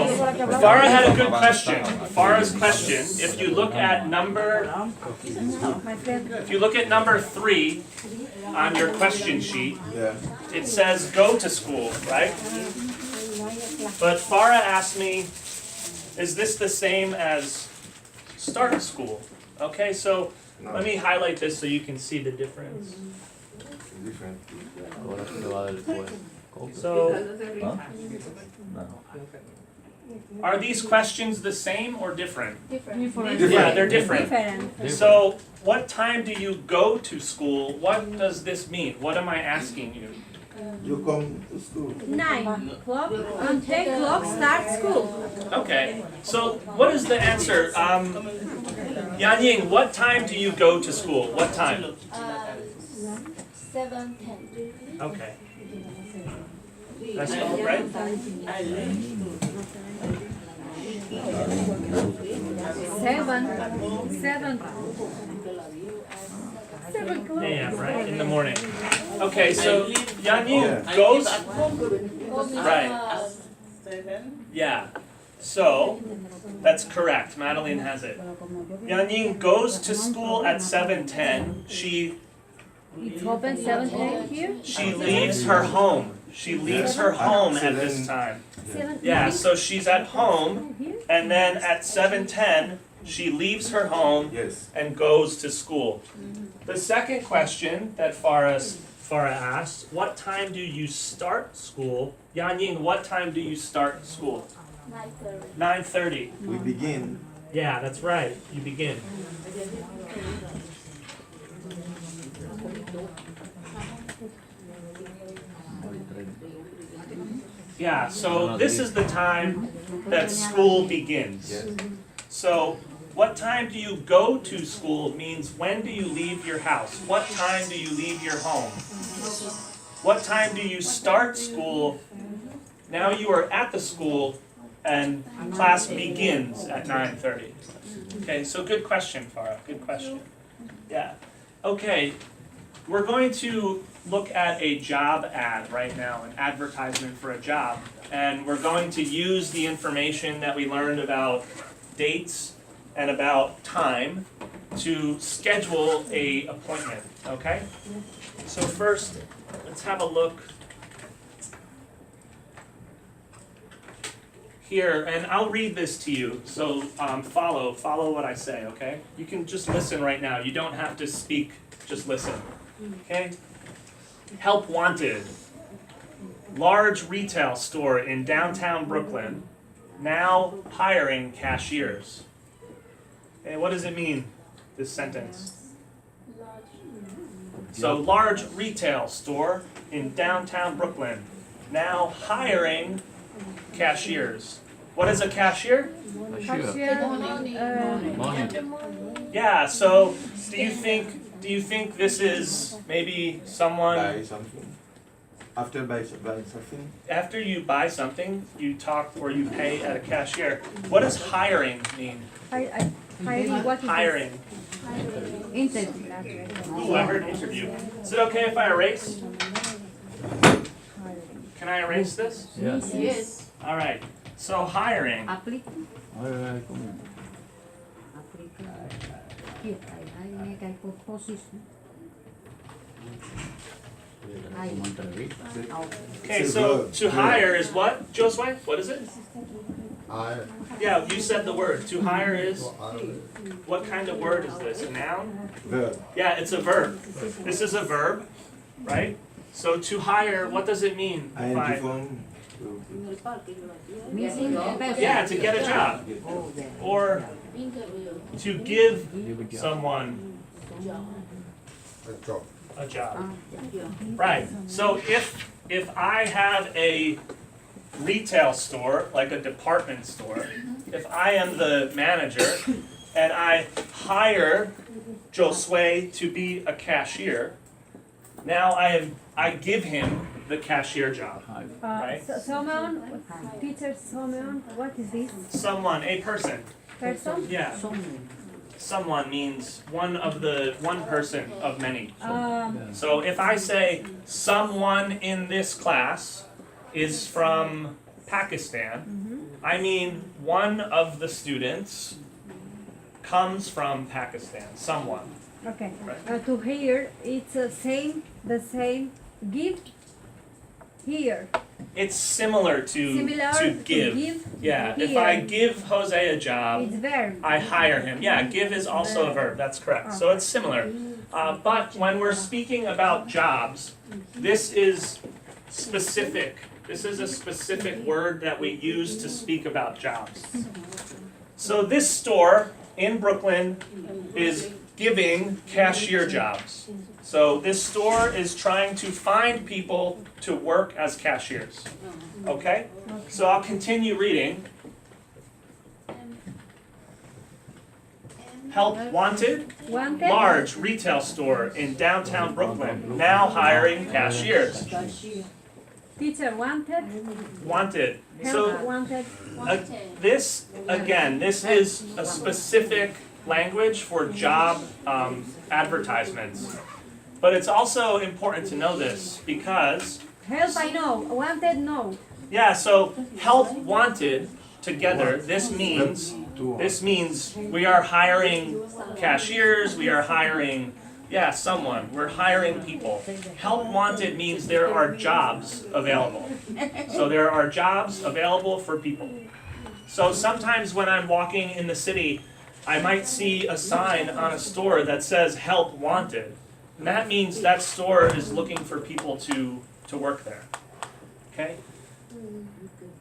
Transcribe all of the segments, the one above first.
Farah had a good question. Farah's question, if you look at number 3 on your question sheet, it says go to school, right? But Farah asked me, is this the same as start school? Okay, so let me highlight this so you can see the difference. So, are these questions the same or different? Different. Yeah, they're different. So, what time do you go to school? What does this mean? What am I asking you? You come to school. 9 o'clock and 10 o'clock start school. Okay, so what is the answer? Yanying, what time do you go to school? What time? 7:10. Okay. That's all right? 7 o'clock. AM, right? In the morning. Okay, so Yanying goes. Right. Yeah. So, that's correct. Madeline has it. Yanying goes to school at 7:10. It's open 7:10 here. She leaves her home. She leaves her home at this time. Yeah, so she's at home, and then at 7:10, she leaves her home and goes to school. The second question that Farah asked, what time do you start school? Yanying, what time do you start school? 9:30. 9:30. We begin. Yeah, that's right. You begin. Yeah, so this is the time that school begins. So what time do you go to school means when do you leave your house? What time do you leave your home? What time do you start school? Now you are at the school and class begins at 9:30. Okay, so good question, Farah. Good question. Yeah. Okay, we're going to look at a job ad right now, an advertisement for a job. And we're going to use the information that we learned about dates and about time to schedule a appointment, okay? So first, let's have a look here, and I'll read this to you, so follow what I say, okay? You can just listen right now. You don't have to speak, just listen, okay? Help wanted. Large retail store in downtown Brooklyn, now hiring cashiers. Okay, what does it mean, this sentence? So, large retail store in downtown Brooklyn, now hiring cashiers. What is a cashier? Yeah, so do you think this is maybe someone? Buy something. After buying something. After you buy something, you talk or you pay at a cashier. What does hiring mean? Hiring. What is Hiring. Interview. Ooh, I heard interview. Is it okay if I erase? Can I erase this? Yes. All right. So hiring. Okay, so to hire is what, Josue? What is it? Yeah, you said the word. To hire is? What kind of word is this? A noun? Verb. Yeah, it's a verb. This is a verb, right? So to hire, what does it mean? Yeah, Yeah, to get a job. Or to give someone a job. Right. So if I have a retail store, like a department store, if I am the manager and I hire Josue to be a cashier, now I give him the cashier job. Right? Someone, teacher, someone, what is this? Someone, a person. Person? Yeah. Someone means one person of many. So if I say someone in this class is from Pakistan, I mean one of the students comes from Pakistan, someone. Okay. Right. To here, it's the same. Give here. It's similar to give. Yeah, if I here. give Jose a job, It's verb. I hire him. Yeah, give is also a verb, that's correct. So it's similar. But when we're speaking about jobs, this is specific. This is a specific word that we use to speak about jobs. So this store in Brooklyn is giving cashier jobs. So this store is trying to find people to work as cashiers. Okay? So I'll continue reading. Help wanted. Wanted. Large retail store in downtown Brooklyn, now hiring cashiers. Teacher wanted. Wanted. Help So wanted. this, again, this is a specific language for job advertisements. But it's also important to know this because, Help I know. Wanted no. yeah, so help wanted together, this means we are hiring cashiers, we are hiring, yeah, someone, we're hiring people. Help wanted means there are jobs available. So there are jobs available for people. So sometimes when I'm walking in the city, I might see a sign on a store that says help wanted. And that means that store is looking for people to work there. Okay?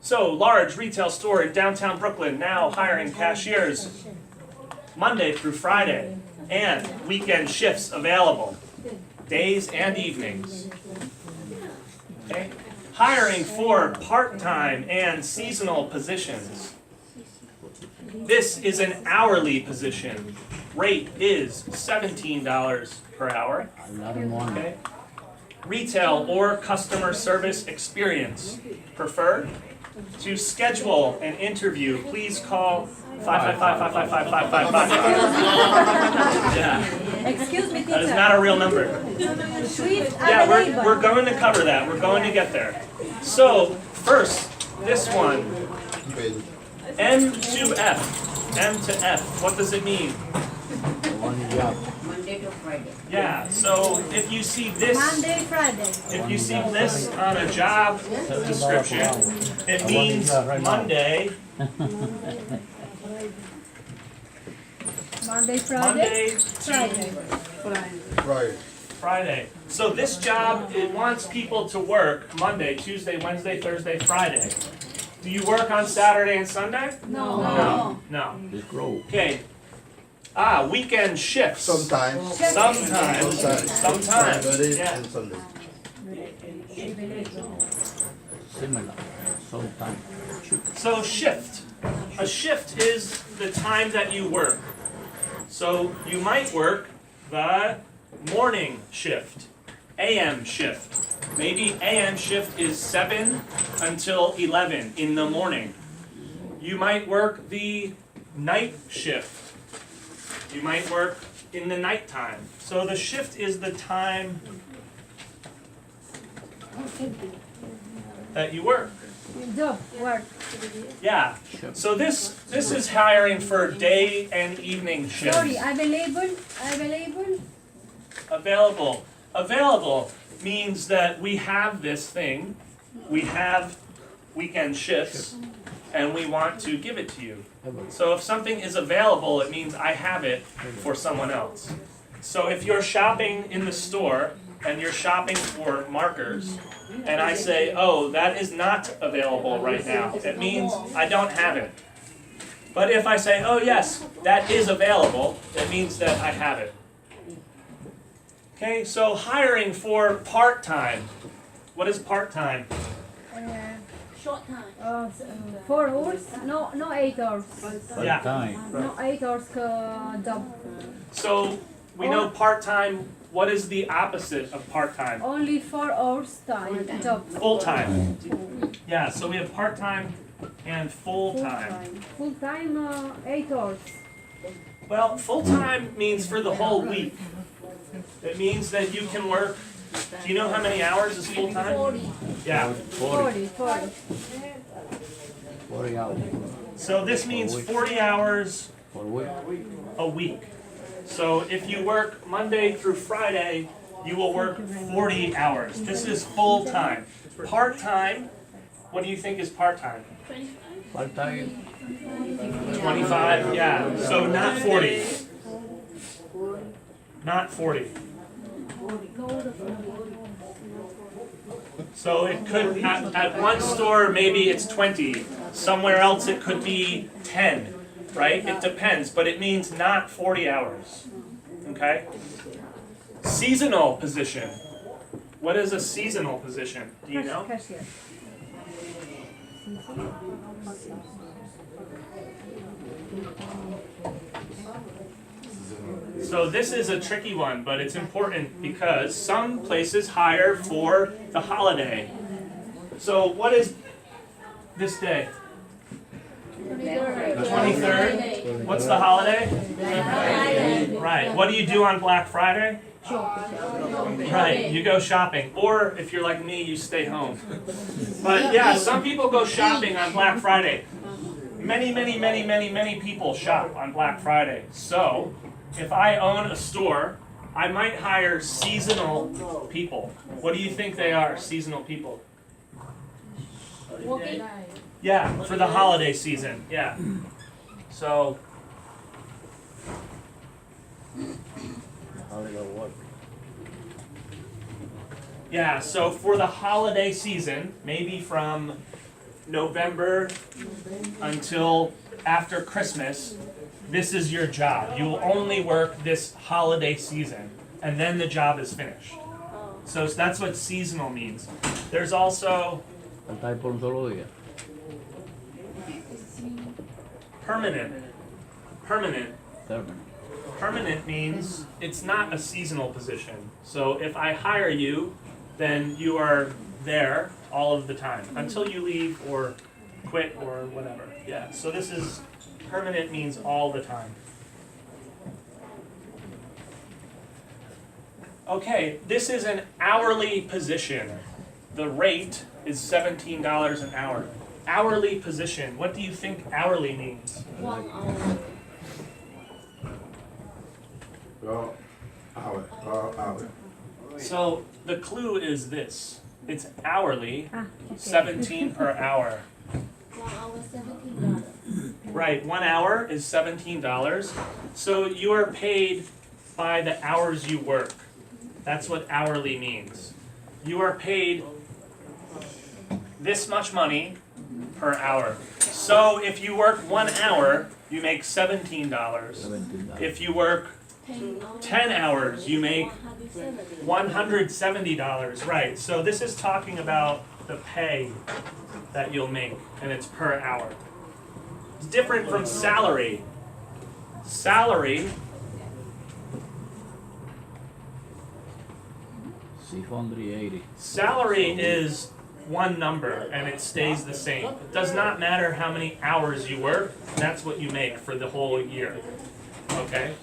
So, large retail store in downtown Brooklyn now hiring cashiers Monday through Friday and weekend shifts available, days and evenings. Okay? Hiring for part-time and seasonal positions. This is an hourly position. Rate is $17 per hour. Okay? Retail or customer service experience preferred. To schedule an interview, please call 555-555-5555. Yeah, Excuse me, teacher. that is not a real number. Swift Yeah, available. we're going to cover that. We're going to get there. So, first, this one, M to F. M to F. What does it mean? Monday to Friday. Yeah, so if you see this, Monday, Friday. if you see this on a job description, it means Monday, Monday, Friday. Monday to Friday. Friday. So this job, it wants people to work Monday, Tuesday, Wednesday, Thursday, Friday. Do you work on Saturday and Sunday? No. No. Okay. Weekend shifts. Sometimes. Sometimes. Saturday Yeah. and Sunday. Similar, sometimes. So shift. A shift is the time that you work. So you might work the morning shift, AM shift. Maybe AM shift is 7 until 11 in the morning. You might work the night shift. You might work in the nighttime. So the shift is the time that you work. Job, work. Yeah. So this is hiring for day and evening shifts. Sorry, available. Available means that we have this thing, we have weekend shifts, and we want to give it to you. So if something is available, it means I have it for someone else. So if you're shopping in the store and you're shopping for markers, and I say, oh, that is not available right now, it means I don't have it. But if I say, oh yes, that is available, it means that I have it. Okay, so hiring for part-time. What is part-time? Short time. 4 hours. No 8 hours. Yeah. Time. No 8 hours job. So we know part-time, what is the opposite of part-time? Only 4 hours time job. Full-time. Yeah, so we have part-time and full-time. Full time 8 hours. Well, full-time means for the whole week. It means that you can work, do you know how many hours is full-time? 40. Yeah, 40. 40 hours. So this means 40 hours For week. a week. So if you work Monday through Friday, you will work 40 hours. This is full time. Part time, what do you think is part time? 25. Part time. 25, yeah. So not 40. Not 40. So it could, at one store, maybe it's 20. Somewhere else it could be 10, right? It depends, but it means not 40 hours. Okay? Seasonal position. What is a seasonal position? Do you know? Cashier. So this is a tricky one, but it's important because some places hire for the holiday. So what is this day? The 23rd? What's the holiday? Right. What do you do on Black Friday? Right, you go shopping. Or if you're like me, you stay home. But yeah, some people go shopping on Black Friday. Many people shop on Black Friday. So, if I own a store, I might hire seasonal people. What do you think they are, seasonal people? Working. Yeah, for the holiday season, yeah. So, Holiday work. yeah, so for the holiday season, maybe from November until after Christmas, this is your job. You will only work this holiday season, and then the job is finished. So that's what seasonal means. There's also Part time por un solo día. permanent. Permanent. Terminal. Permanent means it's not a seasonal position. So if I hire you, then you are there all of the time until you leave or quit or whatever. Yeah, so this is permanent means all the time. Okay, this is an hourly position. The rate is $17 an hour. Hourly position. What do you think hourly means? 1 hour. Per hour. So the clue is this. It's hourly, Ah, okay. 17 per hour. 1 hour, $17. Right, 1 hour is $17. So you are paid by the hours you work. That's what hourly means. You are paid this much money per hour. So if you work 1 hour, you make $17. $17. If you work 10 hours, you make $170. Right, so this is talking about the pay that you'll make, and it's per hour. It's different from salary. Salary, 680. salary is one number, and it stays the same. It does not matter how many hours you work, that's what you make for the whole year. Okay?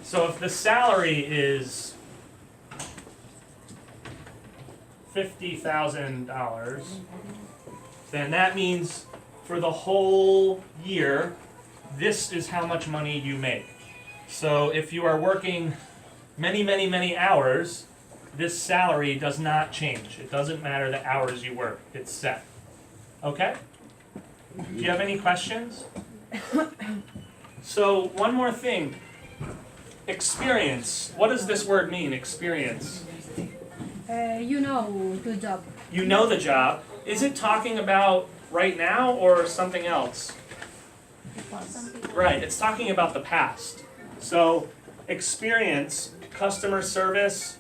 So if the salary is $50,000, then that means for the whole year, this is how much money you make. So if you are working many hours, this salary does not change. It doesn't matter the hours you work. It's set. Okay? Do you have any questions? So one more thing. Experience. What does this word mean, experience? You know the job. You know the job. Is it talking about right now or something else? Right, it's talking about the past. So, experience, customer service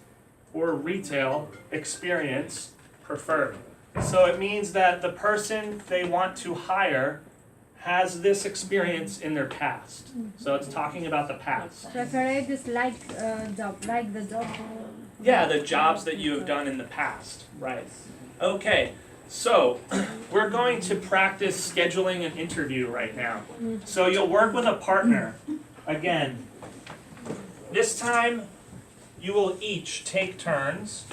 or retail experience preferred. So it means that the person they want to hire has this experience in their past. So it's talking about the past. Preferred is like job, like the job. Yeah, the jobs that you have done in the past. Right. Okay, so we're going to practice scheduling an interview right now. So you'll work with a partner. Again, this time you will each take turns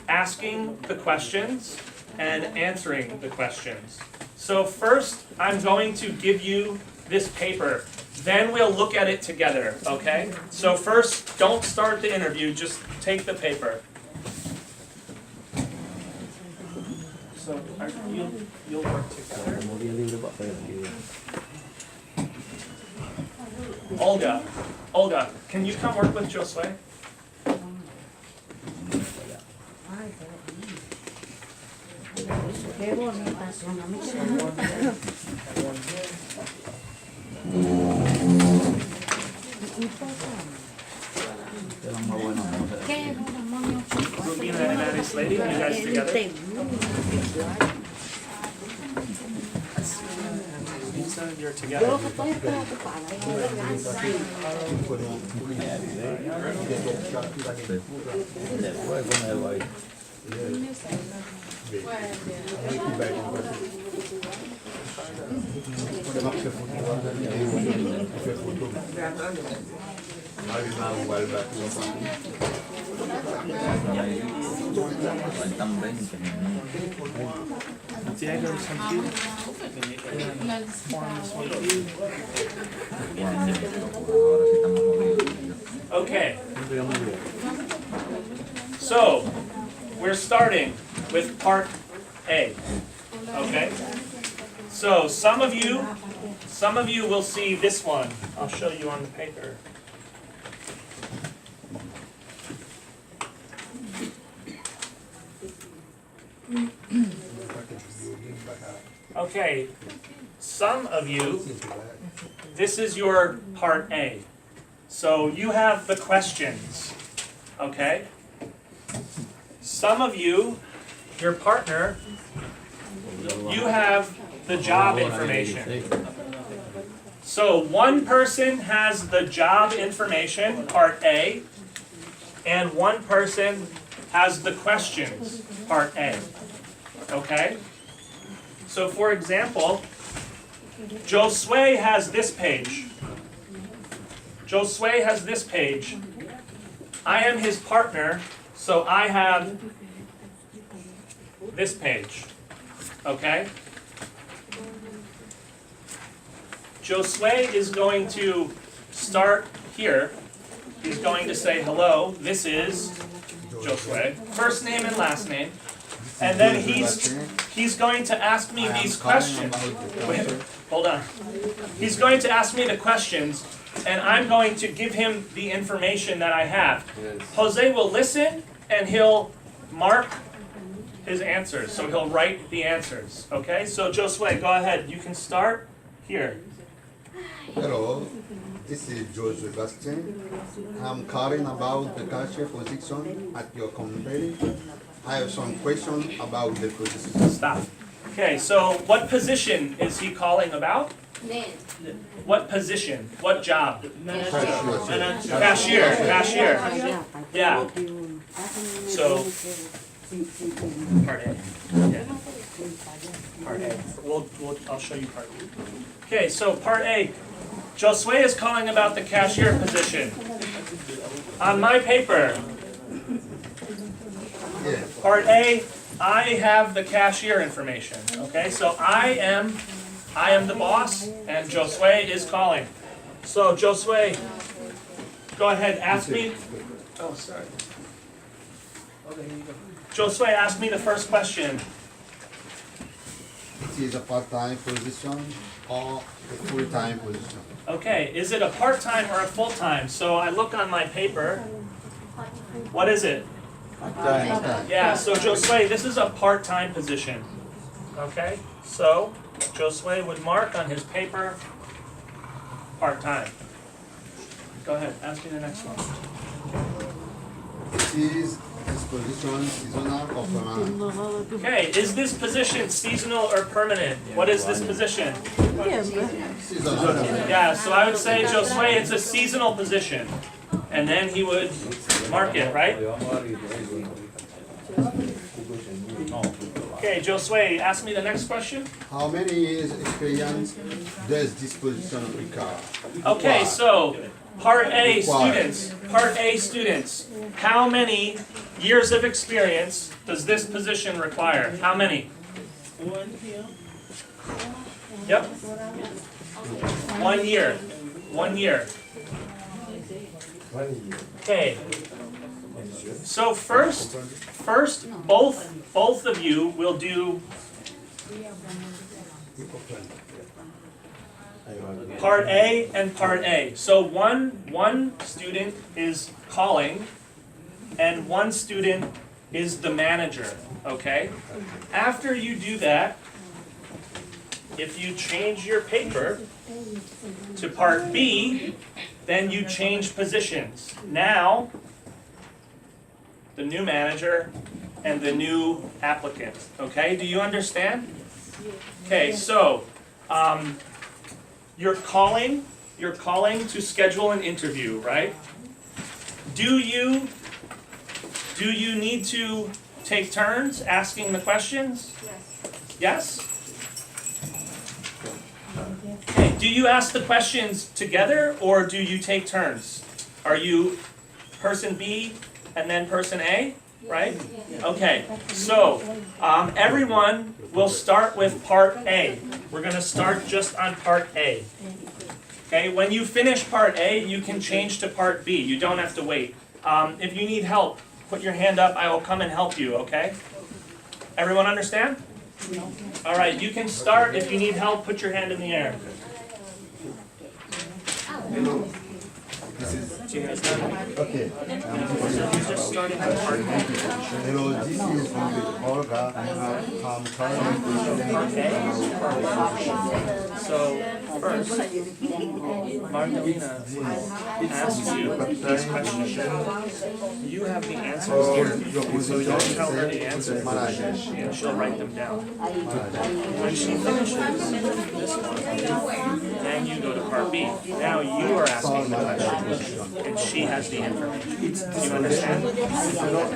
asking the questions and answering the questions. So first, I'm going to give you this paper. Then we'll look at it together, okay? So first, don't start the interview, just take the paper. So you'll work together. Como día libre papel aquí. Olga, can you come work with Josue? Qué bonita son, a mí se Este es más bueno, no sé. ¿Qué demonios? Rubina and this lady, you guys together? Lisa, you're together. Yo estoy preocupada. Después con el baile. Faltan 20 Diego, some Ahora sí estamos jodidos. Okay. So, we're starting with part A. Okay? So, some of you will see this one. I'll show you on the paper. Okay, some of you, this is your part A. So you have the questions, okay? Some of you, your partner, you have the job information. So one person has the job information, part A, and one person has the questions, part A, okay? So for example, Josue has this page. Josue has this page. I am his partner, so I have this page. Okay? Josue is going to start here. He's going to say hello. This is Josue. First name and last name. And then he's going to ask me these questions. Wait, hold on. He's going to ask me the questions, and I'm going to give him the information that I have. Jose will listen, and he'll mark his answers. So he'll write the answers. Okay? So Josue, go ahead. You can start here. Hello, this is George Sebastian. I'm calling about the cashier position at your company. I have some questions about the position. Stop. Okay, so what position is he calling about? What position? What job? Cashier. Yeah. So, part A. Yeah. Part A. I'll show you part A. Okay, so part A. Josue is calling about the cashier position. On my paper, part A, I have the cashier information. Okay, so I am the boss, and Josue is calling. So Josue, go ahead, ask me. Oh, sorry. Okay, here you go. Josue, ask me the first question. It is a part-time position or a full-time position? Okay, is it a part-time or a full-time? So I look on my paper. What is it? Part-time. Yeah, so Josue, this is a part-time position. Okay, so Josue would mark on his paper, part-time. Go ahead, ask me the next one. Is this position seasonal or permanent? Okay, is this position seasonal or permanent? What is this position? Seasonal. Yeah, so I would say, Josue, it's a seasonal position. And then he would mark it, right? Okay, Josue, ask me the next question. How many years experience does this position require? Okay, so Part A students, how many years of experience does this position require? How many? Yep. 1 year. 1 year. 1 year. Okay. So first, both of you will do part A and part A. So one student is calling, and one student is the manager. Okay. After you do that, if you change your paper to part B, then you change positions. Now, the new manager and the new applicant. Okay, do you understand? Okay, so you're calling to schedule an interview, right? Do you need to take turns asking the questions? Yes? Okay, do you ask the questions together or do you take turns? Are you person B and then person A, right? Okay, so everyone will start with part A. We're gonna start just on part A. Okay, when you finish part A, you can change to part B. You don't have to wait. If you need help, put your hand up. I will come and help you, okay? Everyone understand? All right, you can start. If you need help, put your hand in the air. Hello. This is okay. You're just starting on part A. Hello, this is Olga. I'm currently So first, Magdalena asks you these questions. You have the answers here, so you'll tell her the answers, and she'll write them down. When she finishes this one, then you go to part B. Now you are asking the questions, and she has the information. Do you understand?